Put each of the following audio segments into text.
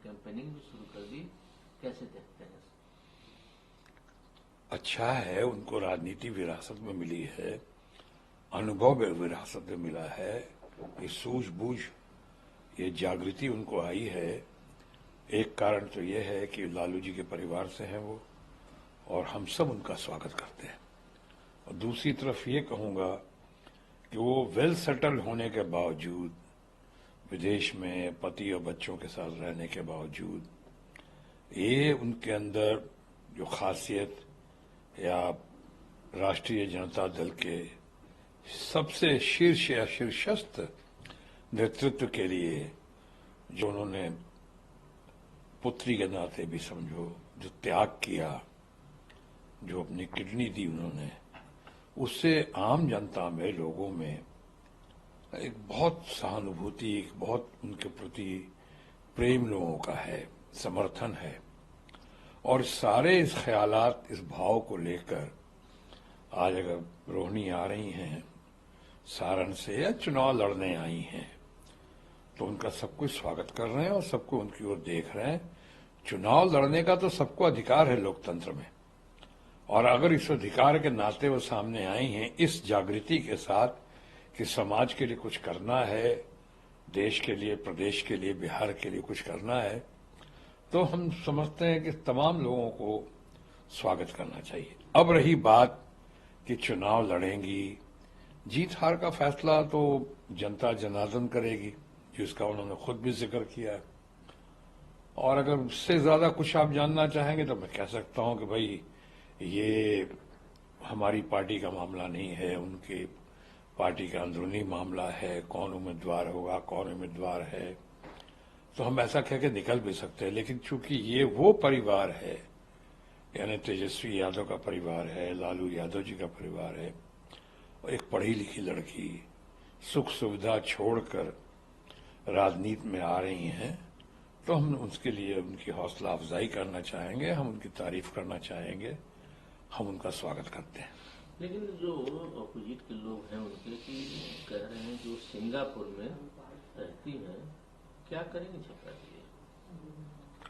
Campaigning भी शुरू कर दी, कैसे देखते हैं? अच्छा है, उनको राजनीति विरासत में मिली है, अनुभव विरासत में मिला है, ये सूझबूझ, ये जागृति उनको आई है। एक कारण तो ये है कि लालू जी के परिवार से हैं वो, और हम सब उनका स्वागत करते हैं। और दूसरी तरफ ये कहूंगा कि वो वेल सेटल होने के बावजूद, विदेश में पति और बच्चों के साथ रहने के बावजूद, ये उनके अंदर जो खासियत या राष्ट्रीय जनता दल के सबसे शीर्ष या शीर्षस्थ नेतृत्व के लिए जो उन्होंने पुत्री के नाते भी समझो जो त्याग किया, जो अपनी किडनी दी उन्होंने, उससे आम जनता में, लोगों में एक बहुत सहानुभूति, एक बहुत उनके प्रति प्रेम लोगों का है, समर्थन है। और सारे इस ख्यालात, इस भाव को लेकर आज अगर रोहिणी आ रही हैं सारण से या चुनाव लड़ने आई हैं, तो उनका सब कुछ स्वागत कर रहे हैं और सबको उनकी ओर देख रहे हैं। चुनाव लड़ने का तो सबको अधिकार है लोकतंत्र में, और अगर इस अधिकार के नाते वो सामने आई हैं इस जागृति के साथ कि समाज के लिए कुछ करना है, देश के लिए, प्रदेश के लिए, बिहार के लिए कुछ करना है, तो हम समझते हैं कि तमाम लोगों को स्वागत करना चाहिए। अब रही बात कि चुनाव लड़ेंगी, जीत हार का फैसला तो जनता जनार्दन करेगी, जिसका उन्होंने खुद भी जिक्र किया है। और अगर उससे ज्यादा कुछ आप जानना चाहेंगे तो मैं कह सकता हूं कि भाई ये हमारी पार्टी का मामला नहीं है, उनके पार्टी का अंदरूनी मामला है, कौन उम्मीदवार होगा, कौन उम्मीदवार है, तो हम ऐसा कह के निकल भी सकते हैं। लेकिन चूंकि ये वो परिवार है, यानी तेजस्वी यादव का परिवार है, लालू यादव जी का परिवार है, और एक पढ़ी लिखी लड़की सुख सुविधा छोड़कर राजनीति में आ रही हैं, तो हम उसके लिए उनकी हौसला अफजाई करना चाहेंगे, हम उनकी तारीफ करना चाहेंगे, हम उनका स्वागत करते हैं। लेकिन जो अपोजिट के लोग हैं उनके की कह रहे हैं जो सिंगापुर में रहती हैं, क्या करेंगे छपरा के लिए?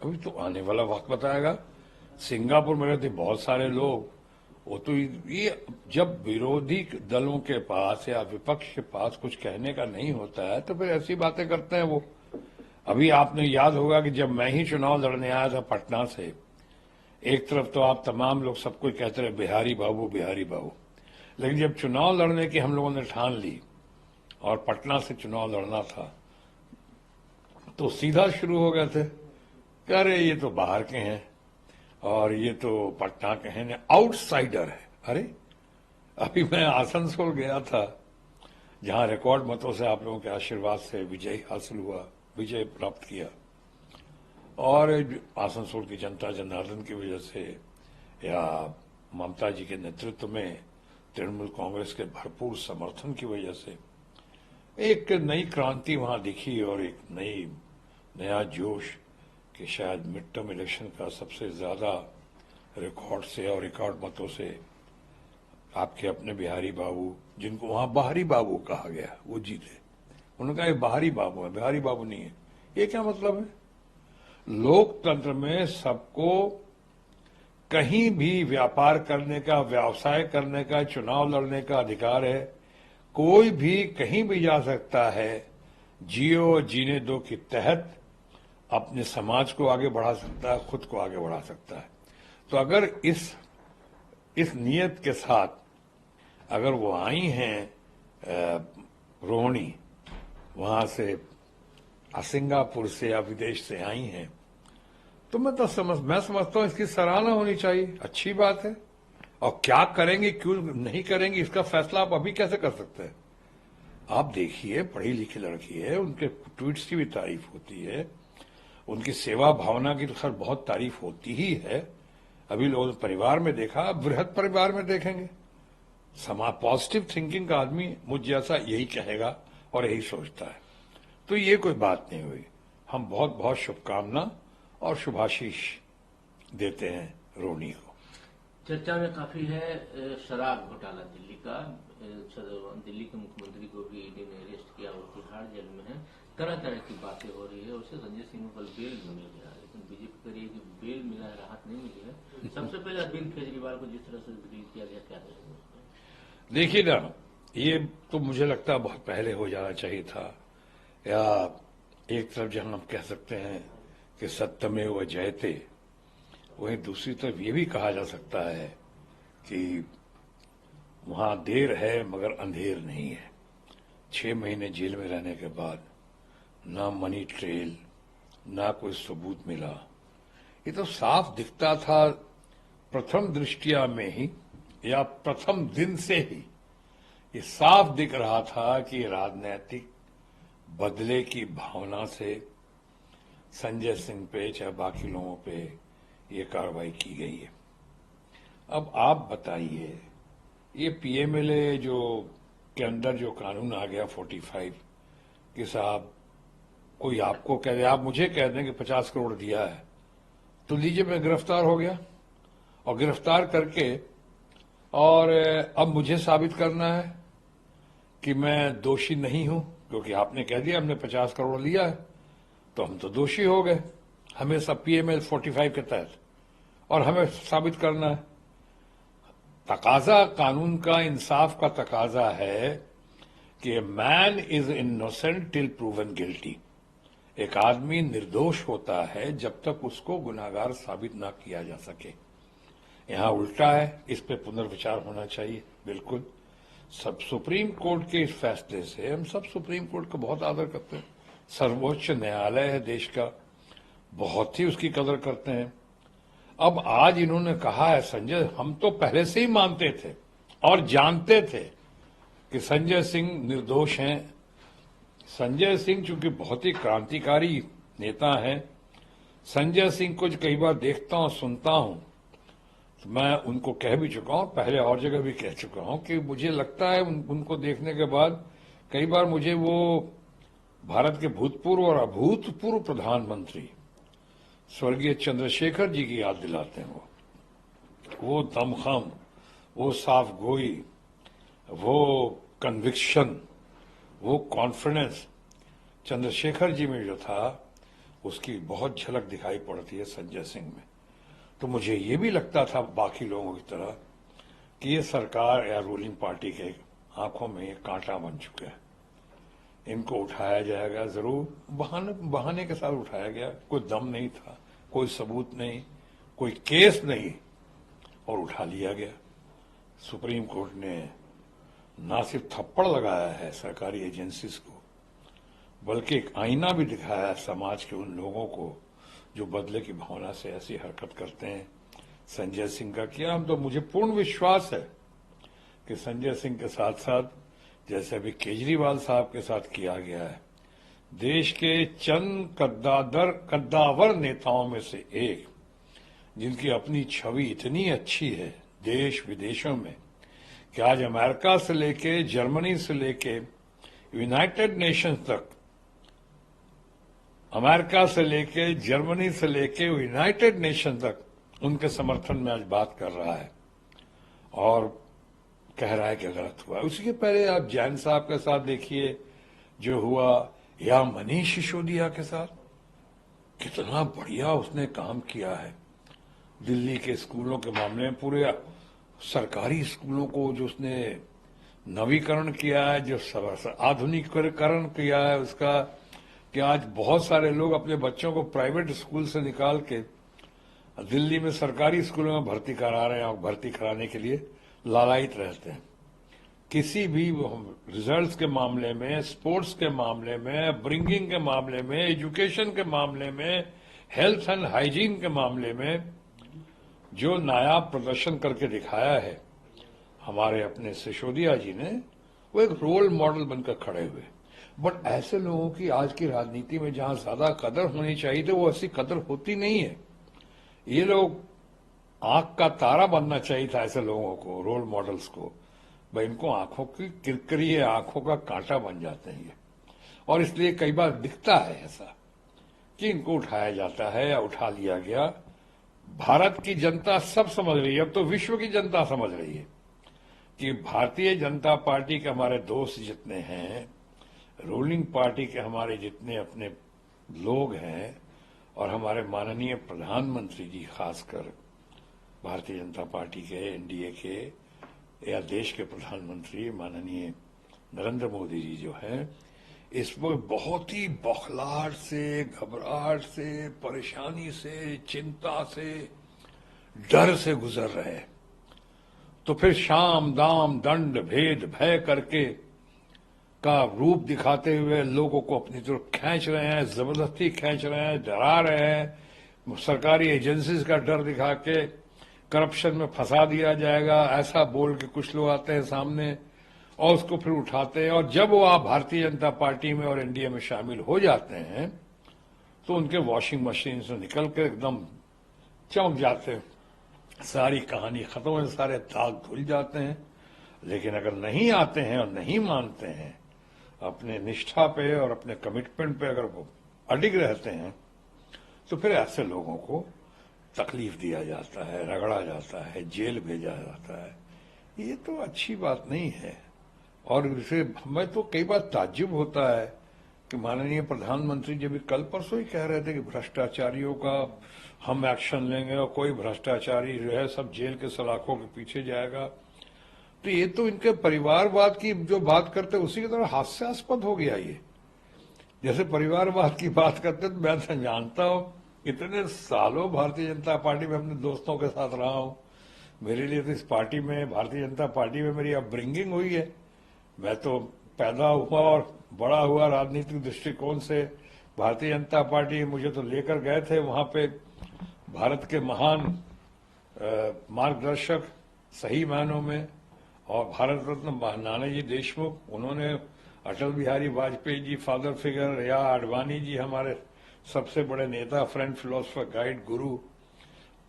अभी तो आने वाला वक्त बताएगा। सिंगापुर में रहते बहुत सारे लोग, वो तो ये जब विरोधी दलों के पास या विपक्ष के पास कुछ कहने का नहीं होता है तो फिर ऐसी बातें करते हैं वो। अभी आपने याद होगा कि जब मैं ही चुनाव लड़ने आया था पटना से, एक तरफ तो आप तमाम लोग सब कोई कहते रहे बिहारी बाबू बिहारी बाबू, लेकिन जब चुनाव लड़ने की हम लोगों ने ठान ली और पटना से चुनाव लड़ना था, तो सीधा शुरू हो गए थे कि अरे ये तो बाहर के हैं और ये तो पटना के हैं, आउटसाइडर है। अरे अभी मैं आसनसोल गया था, जहां रिकॉर्ड मतों से आप लोगों के आशीर्वाद से विजय हासिल हुआ, विजय प्राप्त किया, और आसनसोल की जनता जनार्दन की वजह से या ममता जी के नेतृत्व में तृणमूल कांग्रेस के भरपूर समर्थन की वजह से एक नई क्रांति वहां दिखी और एक नया जोश कि शायद मिड टर्म इलेक्शन का सबसे ज्यादा रिकॉर्ड से और रिकॉर्ड मतों से आपके अपने बिहारी बाबू, जिनको वहां बाहरी बाबू कहा गया, वो जीते। उन्होंने कहा ये बाहरी बाबू है, बिहारी बाबू नहीं है। ये क्या मतलब है? लोकतंत्र में सबको कहीं भी व्यापार करने का, व्यवसाय करने का, चुनाव लड़ने का अधिकार है। कोई भी कहीं भी जा सकता है, जियो और जीने दो के तहत अपने समाज को आगे बढ़ा सकता है, खुद को आगे बढ़ा सकता है। तो अगर इस नियत के साथ अगर वो आई हैं रोहिणी, वहां से सिंगापुर से या विदेश से आई हैं, तो मैं समझता हूं इसकी सराहना होनी चाहिए, अच्छी बात है। और क्या करेंगे, क्यों नहीं करेंगे, इसका फैसला आप अभी कैसे कर सकते हैं? आप देखिए, पढ़ी लिखी लड़की है, उनके ट्वीट्स की भी तारीफ होती है, उनकी सेवा भावना की तो खैर बहुत तारीफ होती ही है। अभी लोगों परिवार में देखा, बृहद परिवार में देखेंगे, समाज पॉजिटिव थिंकिंग का आदमी मुझ जैसा यही कहेगा और यही सोचता है। तो ये कोई बात नहीं हुई। हम बहुत बहुत शुभकामना और शुभाशीष देते हैं रोहिणी को। चर्चा में काफी है शराब घोटाला दिल्ली का। दिल्ली के मुख्यमंत्री को भी ईडी ने अरेस्ट किया और तिहाड़ जेल में है। तरह तरह की बातें हो रही है। उसे संजय सिंह को कल बेल मिल गया। करिए कि बेल मिला है, राहत नहीं मिली है। सबसे पहले अरविंद केजरीवाल को जिस तरह से डील किया गया, क्या करेंगे उसमें? देखिए ना, ये तो मुझे लगता है बहुत पहले हो जाना चाहिए था, या एक तरफ जहां हम कह सकते हैं कि सत्यमेव जयते, वहीं दूसरी तरफ ये भी कहा जा सकता है कि वहां देर है मगर अंधेर नहीं है। 6 महीने जेल में रहने के बाद ना मनी ट्रेल, ना कोई सबूत मिला। ये तो साफ दिखता था प्रथम दृष्टिया में ही, या प्रथम दिन से ही ये साफ दिख रहा था कि राजनीतिक बदले की भावना से संजय सिंह पे चाहे बाकी लोगों पे ये कार्रवाई की गई है। अब आप बताइए, ये पीएमएलए जो के अंदर जो कानून आ गया 45 कि साहब कोई आपको कह दे, आप मुझे कह दें कि 50 करोड़ दिया है तो लीजिए मैं गिरफ्तार हो गया, और गिरफ्तार करके और अब मुझे साबित करना है कि मैं दोषी नहीं हूं, क्योंकि आपने कह दिया हमने 50 करोड़ लिया है तो हम तो दोषी हो गए, हमें सब पीएमएल 45 के तहत, और हमें साबित करना है। तकाजा कानून का, इंसाफ का तकाजा है कि man is innocent till proven guilty. एक आदमी निर्दोष होता है जब तक उसको गुनाहगार साबित ना किया जा सके। यहां उल्टा है, इस पे पुनर्विचार होना चाहिए। बिल्कुल, सब सुप्रीम कोर्ट के इस फैसले से हम सब सुप्रीम कोर्ट का बहुत आदर करते हैं, सर्वोच्च न्यायालय है देश का, बहुत ही उसकी कदर करते हैं। अब आज इन्होंने कहा है, संजय, हम तो पहले से ही मानते थे और जानते थे कि संजय सिंह निर्दोष हैं। संजय सिंह चूंकि बहुत ही क्रांतिकारी नेता हैं, संजय सिंह को कई बार देखता हूं, सुनता हूं, तो मैं उनको कह भी चुका हूं, पहले और जगह भी कह चुका हूं कि मुझे लगता है उनको देखने के बाद कई बार मुझे वो भारत के भूतपूर्व और अभूतपूर्व प्रधानमंत्री स्वर्गीय चंद्रशेखर जी की याद दिलाते हैं। वो दमखम, वो साफ गोई, वो कन्विक्शन, वो कॉन्फिडेंस चंद्रशेखर जी में जो था, उसकी बहुत झलक दिखाई पड़ती है संजय सिंह में। तो मुझे ये भी लगता था बाकी लोगों की तरह कि ये सरकार या रूलिंग पार्टी के आंखों में ये कांटा बन चुका है, इनको उठाया जाएगा जरूर। बहाने के साथ उठाया गया, कोई दम नहीं था, कोई सबूत नहीं, कोई केस नहीं, और उठा लिया गया। सुप्रीम कोर्ट ने ना सिर्फ थप्पड़ लगाया है सरकारी एजेंसीज को, बल्कि एक आईना भी दिखाया है समाज के उन लोगों को जो बदले की भावना से ऐसी हरकत करते हैं। संजय सिंह का किया, हम तो, मुझे पूर्ण विश्वास है कि संजय सिंह के साथ साथ जैसे अभी केजरीवाल साहब के साथ किया गया है, देश के चंद कद्दावर नेताओं में से एक, जिनकी अपनी छवि इतनी अच्छी है देश विदेशों में कि आज अमेरिका से लेके, जर्मनी से लेके, यूनाइटेड नेशंस तक, अमेरिका से लेके, जर्मनी से लेके यूनाइटेड नेशन तक उनके समर्थन में आज बात कर रहा है और कह रहा है कि गलत हुआ। उसी के पहले आप जैन साहब के साथ देखिए जो हुआ, या मनीष सिसोदिया के साथ, कितना बढ़िया उसने काम किया है दिल्ली के स्कूलों के मामले में। पूरे सरकारी स्कूलों को जो उसने नवीकरण किया है, जो आधुनिकीकरण किया है उसका, कि आज बहुत सारे लोग अपने बच्चों को प्राइवेट स्कूल से निकाल के दिल्ली में सरकारी स्कूलों में भर्ती करा रहे हैं, और भर्ती कराने के लिए लालायित रहते हैं। किसी भी रिजल्ट्स के मामले में, स्पोर्ट्स के मामले में, ब्रिंगिंग के मामले में, एजुकेशन के मामले में, हेल्थ एंड हाइजीन के मामले में जो नायाब प्रदर्शन करके दिखाया है हमारे अपने सिसोदिया जी ने, वो एक रोल मॉडल बनकर खड़े हुए। बट ऐसे लोगों की आज की राजनीति में जहां ज्यादा कदर होनी चाहिए थी, वो ऐसी कदर होती नहीं है। ये लोग, आंख का तारा बनना चाहिए था ऐसे लोगों को, रोल मॉडल्स को। भाई इनको आंखों की किरकिरी है, आंखों का कांटा बन जाते हैं ये, और इसलिए कई बार दिखता है ऐसा कि इनको उठाया जाता है या उठा लिया गया। भारत की जनता सब समझ रही है, अब तो विश्व की जनता समझ रही है कि भारतीय जनता पार्टी के हमारे दोस्त जितने हैं, रूलिंग पार्टी के हमारे जितने अपने लोग हैं, और हमारे माननीय प्रधानमंत्री जी, खासकर भारतीय जनता पार्टी के, एनडीए के या देश के प्रधानमंत्री माननीय नरेंद्र मोदी जी जो हैं, इस वक्त बहुत ही बौखलाहट से, घबराहट से, परेशानी से, चिंता से, डर से गुजर रहे हैं। तो फिर शाम दाम दंड भेद भय करके का रूप दिखाते हुए लोगों को अपनी तरफ खींच रहे हैं, जबरदस्ती खींच रहे हैं, डरा रहे हैं, सरकारी एजेंसीज का डर दिखा के करप्शन में फंसा दिया जाएगा, ऐसा बोल के कुछ लोग आते हैं सामने और उसको फिर उठाते हैं। और जब वो आप भारतीय जनता पार्टी में और एनडीए में शामिल हो जाते हैं तो उनके वॉशिंग मशीन से निकल के एकदम चमक जाते हैं, सारी कहानी खत्म हो, सारे दाग धुल जाते हैं। लेकिन अगर नहीं आते हैं और नहीं मानते हैं, अपने निष्ठा पे और अपने कमिटमेंट पे अगर वो अडिग रहते हैं, तो फिर ऐसे लोगों को तकलीफ दिया जाता है, रगड़ा जाता है, जेल भेजा जाता है। ये तो अच्छी बात नहीं है। और इसे हमें तो कई बार ताज्जुब होता है कि माननीय प्रधानमंत्री जी भी कल परसों ही कह रहे थे कि भ्रष्टाचारियों का हम एक्शन लेंगे और कोई भ्रष्टाचारी जो है सब जेल के सलाखों के पीछे जाएगा। तो ये तो इनके परिवारवाद की जो बात करते उसी की तरह हास्यास्पद हो गया ये। जैसे परिवारवाद की बात करते तो मैं तो जानता हूं, इतने सालों भारतीय जनता पार्टी में अपने दोस्तों के साथ रहा हूं। मेरे लिए तो इस पार्टी में, भारतीय जनता पार्टी में मेरी अपब्रिंगिंग हुई है। मैं तो पैदा हुआ और बड़ा हुआ राजनीतिक दृष्टिकोण से। भारतीय जनता पार्टी मुझे तो लेकर गए थे वहां पे भारत के महान मार्गदर्शक सही मायनों में, और भारत रत्न नानाजी देशमुख, उन्होंने अटल बिहारी वाजपेयी जी फादर फिगर, या आडवाणी जी हमारे सबसे बड़े नेता, फ्रेंड, फिलोसफर, गाइड, गुरु।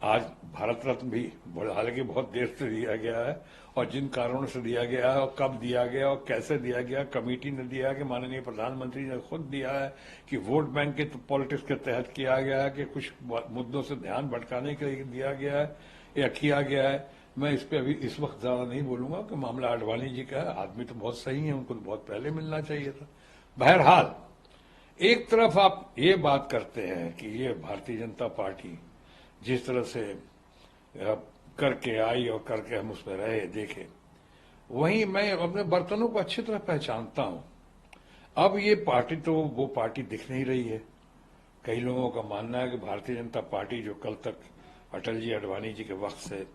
आज भारत रत्न भी हालांकि बहुत देर से दिया गया है, और जिन कारणों से दिया गया है और कब दिया गया और कैसे दिया गया, कमेटी ने दिया है कि माननीय प्रधानमंत्री ने खुद दिया है कि वोट बैंक के पॉलिटिक्स के तहत किया गया है कि कुछ मुद्दों से ध्यान भटकाने के लिए दिया गया है या किया गया है। मैं इस पे अभी इस वक्त ज्यादा नहीं बोलूंगा कि मामला आडवाणी जी का है। आदमी तो बहुत सही है, उनको तो बहुत पहले मिलना चाहिए था। बहरहाल, एक तरफ आप ये बात करते हैं कि ये भारतीय जनता पार्टी जिस तरह से करके आई और करके हम उसमें रहे देखे, वहीं मैं अपने बर्तनों को अच्छी तरह पहचानता हूं। अब ये पार्टी तो वो पार्टी दिख नहीं रही है। कई लोगों का मानना है कि भारतीय जनता पार्टी जो कल तक अटल जी आडवाणी जी के वक्त से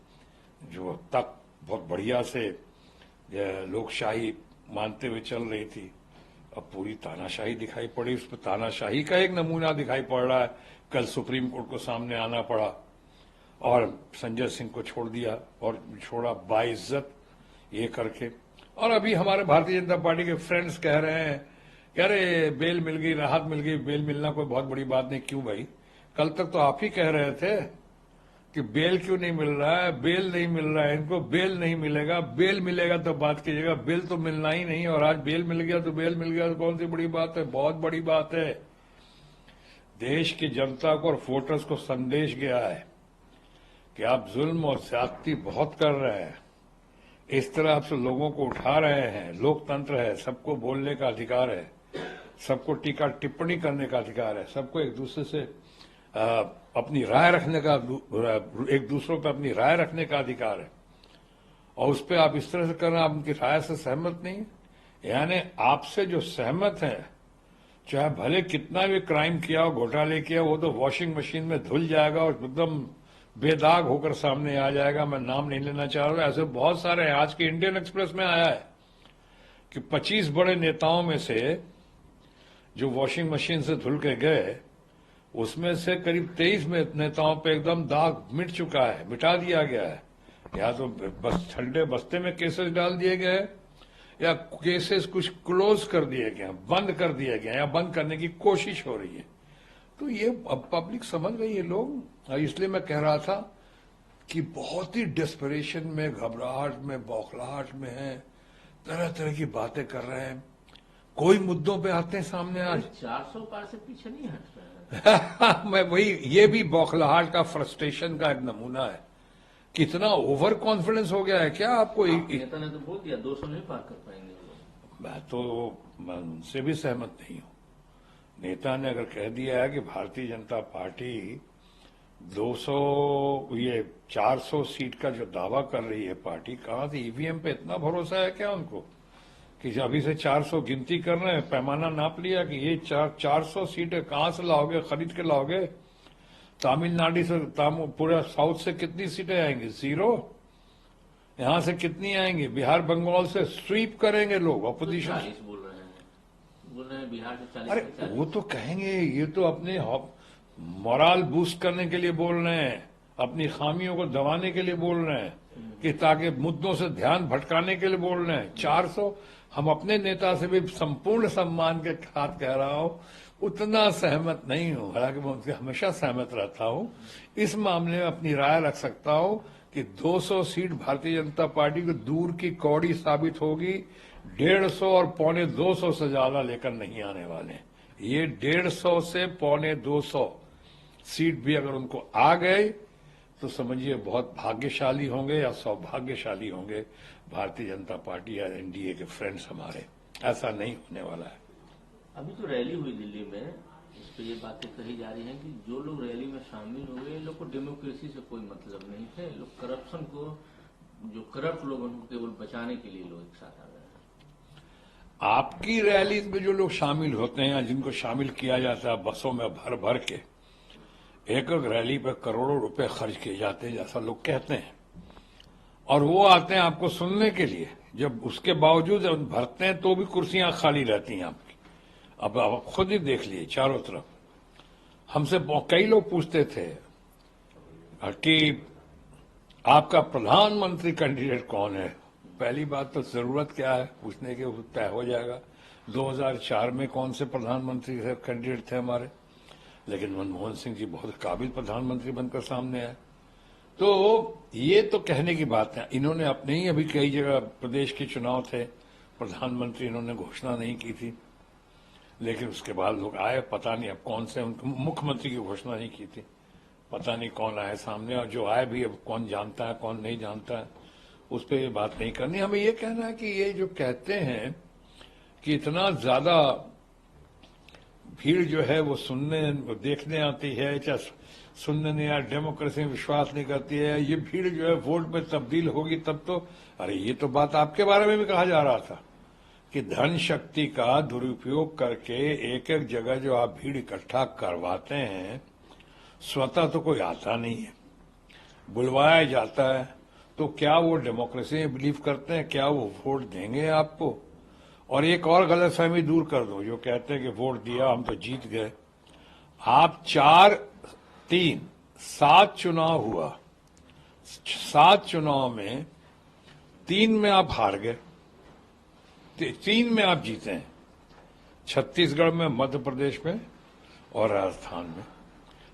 जो तक बहुत बढ़िया से लोकशाही मानते हुए चल रही थी, अब पूरी तानाशाही दिखाई पड़ी। उस पर तानाशाही का एक नमूना दिखाई पड़ रहा है। कल सुप्रीम कोर्ट को सामने आना पड़ा और संजय सिंह को छोड़ दिया, और छोड़ा बाइज्जत ये करके। और अभी हमारे भारतीय जनता पार्टी के फ्रेंड्स कह रहे हैं कि अरे बेल मिल गई, राहत मिल गई, बेल मिलना कोई बहुत बड़ी बात नहीं। क्यों भाई? कल तक तो आप ही कह रहे थे कि बेल क्यों नहीं मिल रहा है, बेल नहीं मिल रहा है, इनको बेल नहीं मिलेगा, बेल मिलेगा तो बात कीजिएगा। बेल तो मिलना ही नहीं, और आज बेल मिल गया तो बेल मिल गया तो कौन सी बड़ी बात है? बहुत बड़ी बात है। देश की जनता को और वोटर्स को संदेश गया है कि आप जुल्म और ज्यादती बहुत कर रहे हैं, इस तरह आप से लोगों को उठा रहे हैं। लोकतंत्र है, सबको बोलने का अधिकार है, सबको टीका टिप्पणी करने का अधिकार है, सबको एक दूसरे से अपनी राय रखने का, एक दूसरों पर अपनी राय रखने का अधिकार है। और उस पर आप इस तरह से करना, आप उनकी राय से सहमत नहीं, यानी आपसे जो सहमत है, चाहे भले कितना भी क्राइम किया हो, घोटाले किया, वो तो वॉशिंग मशीन में धुल जाएगा और एकदम बेदाग होकर सामने आ जाएगा। मैं नाम नहीं लेना चाह रहा, ऐसे बहुत सारे हैं। आज के इंडियन एक्सप्रेस में आया है कि 25 बड़े नेताओं में से जो वॉशिंग मशीन से धुल के गए, उसमें से करीब 23 नेताओं पे एकदम दाग मिट चुका है, मिटा दिया गया है। या तो बस ठंडे बस्ते में केसेस डाल दिए गए, या केसेस कुछ क्लोज कर दिए गए, बंद कर दिए गए, या बंद करने की कोशिश हो रही है। तो ये अब पब्लिक समझ गई है लोग। इसलिए मैं कह रहा था कि बहुत ही डेस्परेशन में, घबराहट में, बौखलाहट में है, तरह तरह की बातें कर रहे हैं। कोई मुद्दों पे आते हैं सामने आज 400 पार से पीछे नहीं हट रहा है। मैं वही, ये भी बौखलाहट का, फ्रस्ट्रेशन का एक नमूना है। कितना ओवर कॉन्फिडेंस हो गया है क्या आपको? नेता ने तो बोल दिया 200 नहीं पार कर पाएंगे वो लोग। मैं उनसे भी सहमत नहीं हूं। नेता ने अगर कह दिया है कि भारतीय जनता पार्टी 200 ये 400 सीट का जो दावा कर रही है पार्टी, कहां से ईवीएम पे इतना भरोसा है क्या उनको कि अभी से 400 गिनती कर रहे हैं, पैमाना नाप लिया कि ये 400 सीटें कहां से लाओगे, खरीद के लाओगे? तमिलनाडु से पूरा साउथ से कितनी सीटें आएंगी? 0। यहां से कितनी आएंगी? बिहार बंगाल से स्वीप करेंगे लोग अपोजिशन। 40 बोल रहे हैं बिहार से 40। अरे वो तो कहेंगे, ये तो अपने मोराल बूस्ट करने के लिए बोल रहे हैं, अपनी खामियों को दबाने के लिए बोल रहे हैं, कि ताकि मुद्दों से ध्यान भटकाने के लिए बोल रहे हैं। 400 हम अपने नेता से भी संपूर्ण सम्मान के साथ कह रहा हूं, उतना सहमत नहीं हूं, हालांकि मैं उनसे हमेशा सहमत रहता हूं। इस मामले में अपनी राय रख सकता हूं कि 200 सीट भारतीय जनता पार्टी को दूर की कौड़ी साबित होगी। 150 और 125 से ज्यादा लेकर नहीं आने वाले। ये 150 से 125 सीट भी अगर उनको आ गए तो समझिए बहुत भाग्यशाली होंगे या सौभाग्यशाली होंगे भारतीय जनता पार्टी या एनडीए के फ्रेंड्स हमारे। ऐसा नहीं होने वाला है। अभी तो रैली हुई दिल्ली में, इस पे ये बातें कही जा रही हैं कि जो लोग रैली में शामिल हुए, इन लोग को डेमोक्रेसी से कोई मतलब नहीं थे, लोग करप्शन को, जो करप्ट लोग उनको केवल बचाने के लिए लोग एक साथ आ गए हैं। आपकी रैली में जो लोग शामिल होते हैं, जिनको शामिल किया जाता है बसों में भर भर के, एक एक रैली पर करोड़ों रुपए खर्च किए जाते हैं जैसा लोग कहते हैं, और वो आते हैं आपको सुनने के लिए। जब उसके बावजूद भरते हैं तो भी कुर्सियां खाली रहती हैं आपकी। अब आप खुद ही देख लिए चारों तरफ। हमसे कई लोग पूछते थे कि आपका प्रधानमंत्री कैंडिडेट कौन है। पहली बात तो जरूरत क्या है पूछने के, तय हो जाएगा। 2004 में कौन से प्रधानमंत्री कैंडिडेट थे हमारे, लेकिन मनमोहन सिंह जी बहुत काबिल प्रधानमंत्री बनकर सामने आए। तो ये तो कहने की बात है। इन्होंने अपने ही अभी कई जगह प्रदेश के चुनाव थे, प्रधानमंत्री इन्होंने घोषणा नहीं की थी, लेकिन उसके बाद लोग आए, पता नहीं अब कौन से, उनको मुख्यमंत्री की घोषणा नहीं की थी, पता नहीं कौन आए सामने, और जो आए भी अब कौन जानता है कौन नहीं जानता है, उस पर ये बात नहीं करनी। हमें ये कहना है कि ये जो कहते हैं कि इतना ज्यादा भीड़ जो है वो सुनने देखने आती है, चाहे सुनने नहीं या डेमोक्रेसी में विश्वास नहीं करती है, ये भीड़ जो है वोट में तब्दील होगी तब तो। अरे ये तो बात आपके बारे में भी कहा जा रहा था कि धन शक्ति का दुरुपयोग करके एक एक जगह जो आप भीड़ इकट्ठा करवाते हैं, स्वतः तो कोई आता नहीं है, बुलवाया जाता है। तो क्या वो डेमोक्रेसी में बिलीव करते हैं? क्या वो वोट देंगे आपको? और एक और गलतफहमी दूर कर दो, जो कहते हैं कि वोट दिया हम तो जीत गए। आप 7 चुनाव हुआ, 7 चुनाव में 3 में आप हार गए, 3 में आप जीते हैं, छत्तीसगढ़ में, मध्य प्रदेश में और राजस्थान में।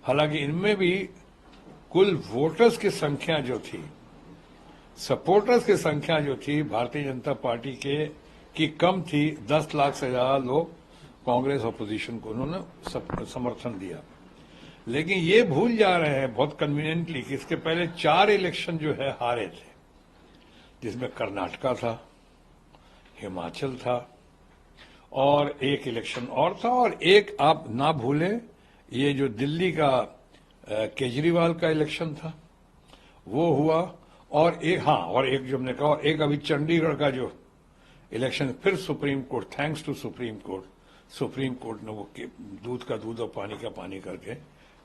हालांकि इनमें भी कुल वोटर्स की संख्या जो थी, सपोर्टर्स की संख्या जो थी भारतीय जनता पार्टी के की कम थी। 10 लाख से ज्यादा लोग कांग्रेस अपोजिशन को उन्होंने समर्थन दिया। लेकिन ये भूल जा रहे हैं बहुत कन्वीनियंटली कि इसके पहले 4 इलेक्शन जो है हारे थे, जिसमें कर्नाटका था, हिमाचल था और एक इलेक्शन और था, और एक आप ना भूलें ये जो दिल्ली का केजरीवाल का इलेक्शन था वो हुआ, और एक जो हमने कहा, और एक अभी चंडीगढ़ का जो इलेक्शन, फिर Supreme Court, thanks to Supreme Court ने वो दूध का दूध और पानी का पानी करके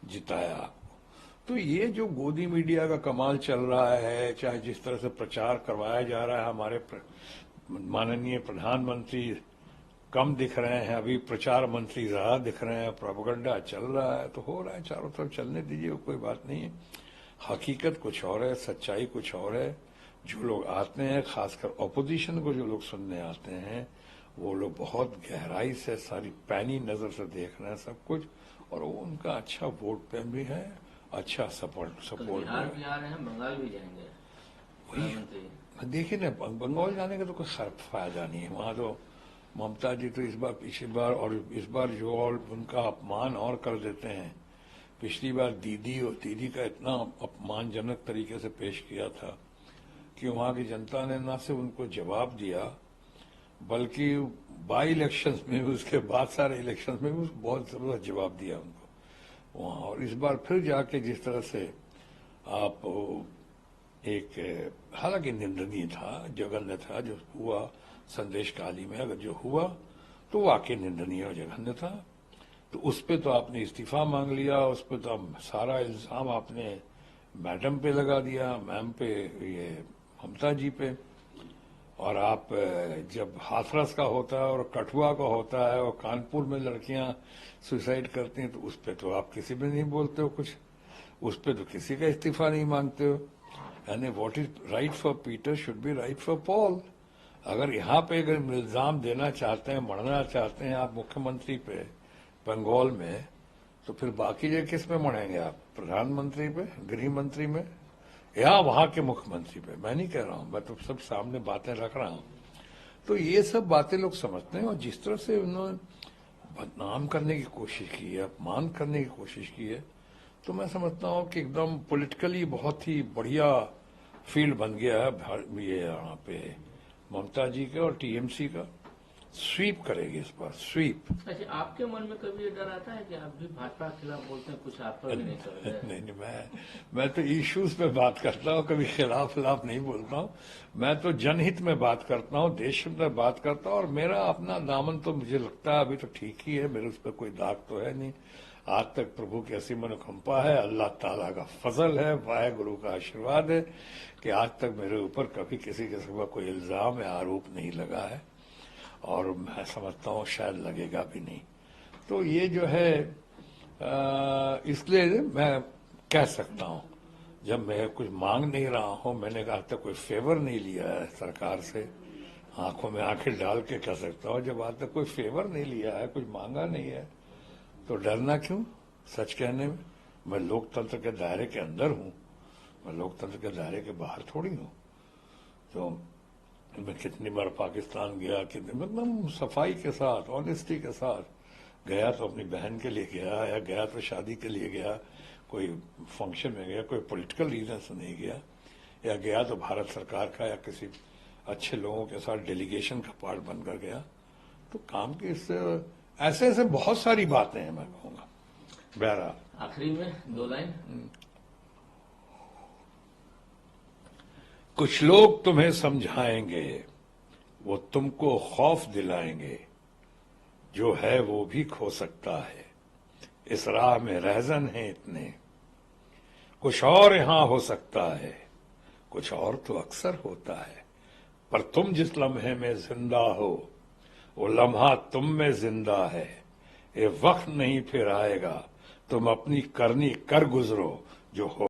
जिताया आपको। तो ये जो गोदी मीडिया का कमाल चल रहा है, चाहे जिस तरह से प्रचार करवाया जा रहा है, हमारे माननीय प्रधानमंत्री कम दिख रहे हैं, अभी प्रचार मंत्री ज्यादा दिख रहे हैं, प्रोपेगेंडा चल रहा है, तो हो रहा है, चारों तरफ चलने दीजिए, कोई बात नहीं है। हकीकत कुछ और है, सच्चाई कुछ और है। जो लोग आते हैं, खासकर ऑपोजिशन को जो लोग सुनने आते हैं, वो लोग बहुत गहराई से सारी पैनी नजर से देख रहे हैं सब कुछ, और वो उनका अच्छा वोट पे भी है, अच्छा सपोर्ट बिहार भी आ रहे हैं, बंगाल भी जाएंगे। वही देखिए ना, बंगाल जाने का तो कोई फायदा नहीं है। वहां तो ममता जी तो इस बार, पिछली बार और इस बार जो और उनका अपमान और कर देते हैं। पिछली बार दीदी का इतना अपमानजनक तरीके से पेश किया था कि वहां की जनता ने ना सिर्फ उनको जवाब दिया, बल्कि बाई इलेक्शंस में भी, उसके बाद सारे इलेक्शंस में भी बहुत जबरदस्त जवाब दिया उनको वहां। और इस बार फिर जाके जिस तरह से आप एक, हालांकि निंदनीय था, जघन्य था जो हुआ संदेश काली में, अगर जो हुआ तो वाकई निंदनीय और जघन्य था। तो उस पे तो आपने इस्तीफा मांग लिया, उस पे तो सारा इल्जाम आपने मैडम पे लगा दिया, मैम पे, ये ममता जी पे। और आप जब हाथरस का होता है और कठुआ का होता है और कानपुर में लड़कियां सुसाइड करती हैं, तो उस पे तो आप किसी में नहीं बोलते हो कुछ, उस पे तो किसी का इस्तीफा नहीं मांगते हो। यानी what is right for Peter should be right for Paul. अगर यहाँ पे अगर इल्जाम देना चाहते हैं, मढ़ना चाहते हैं आप मुख्यमंत्री पे बंगाल में, तो फिर बाकी जगह किस में मढ़ेंगे आप? प्रधानमंत्री पे, गृह मंत्री में, या वहां के मुख्यमंत्री पे? मैं नहीं कह रहा हूं, मैं तो सब सामने बातें रख रहा हूं। तो ये सब बातें लोग समझते हैं, और जिस तरह से उन्होंने बदनाम करने की कोशिश की है, अपमान करने की कोशिश की है, तो मैं समझता हूं कि एकदम पॉलिटिकली बहुत ही बढ़िया फील्ड बन गया है ये यहाँ पे ममता जी का और टीएमसी का। स्वीप करेगी इस बार, स्वीप। अच्छा, आपके मन में कभी ये डर आता है कि आप भी भाजपा के खिलाफ बोलते हैं, कुछ आप पर भी नहीं चल रहा है? नहीं, मैं तो इश्यूज पे बात करता हूँ, कभी खिलाफ नहीं बोलता हूँ। मैं तो जनहित में बात करता हूँ, देश में बात करता हूँ, और मेरा अपना दामन तो मुझे लगता है अभी तो ठीक ही है, मेरे उस पर कोई दाग तो है नहीं। आज तक प्रभु की ऐसी मनोकंपा है, अल्लाह ताला का फजल है, वाहे गुरु का आशीर्वाद है कि आज तक मेरे ऊपर कभी किसी किस्म का कोई इल्जाम या आरोप नहीं लगा है, और मैं समझता हूँ शायद लगेगा भी नहीं। तो ये जो है इसलिए मैं कह सकता हूँ, जब मैं कुछ मांग नहीं रहा हूँ, मैंने कहा तक कोई फेवर नहीं लिया है सरकार से, आंखों में आंखें डाल के कह सकता हूँ, जब आज तक कोई फेवर नहीं लिया है, कुछ मांगा नहीं है, तो डरना क्यों सच कहने में? मैं लोकतंत्र के दायरे के अंदर हूँ, मैं लोकतंत्र के दायरे के बाहर थोड़ी हूँ। तो मैं कितनी बार पाकिस्तान गया, कितने, मतलब सफाई के साथ, ऑनेस्टी के साथ गया, तो अपनी बहन के लिए गया, या गया तो शादी के लिए गया, कोई फंक्शन में गया, कोई पॉलिटिकल रीजन से नहीं गया, या गया तो भारत सरकार का या किसी अच्छे लोगों के साथ डेलीगेशन का पार्ट बनकर गया। तो काम की इससे ऐसे ऐसे बहुत सारी बातें हैं, मैं कहूँगा। बहरहाल आखिरी में 2 लाइन। कुछ लोग तुम्हें समझाएंगे, वो तुमको खौफ दिलाएंगे, जो है वो भी खो सकता है, इस राह में रहजन है इतने, कुछ और यहां हो सकता है, कुछ और तो अक्सर होता है, पर तुम जिस लम्हे में जिंदा हो, वो लम्हा तुम में जिंदा है। ये वक्त नहीं फिर आएगा, तुम अपनी करनी कर गुजरो, जो हो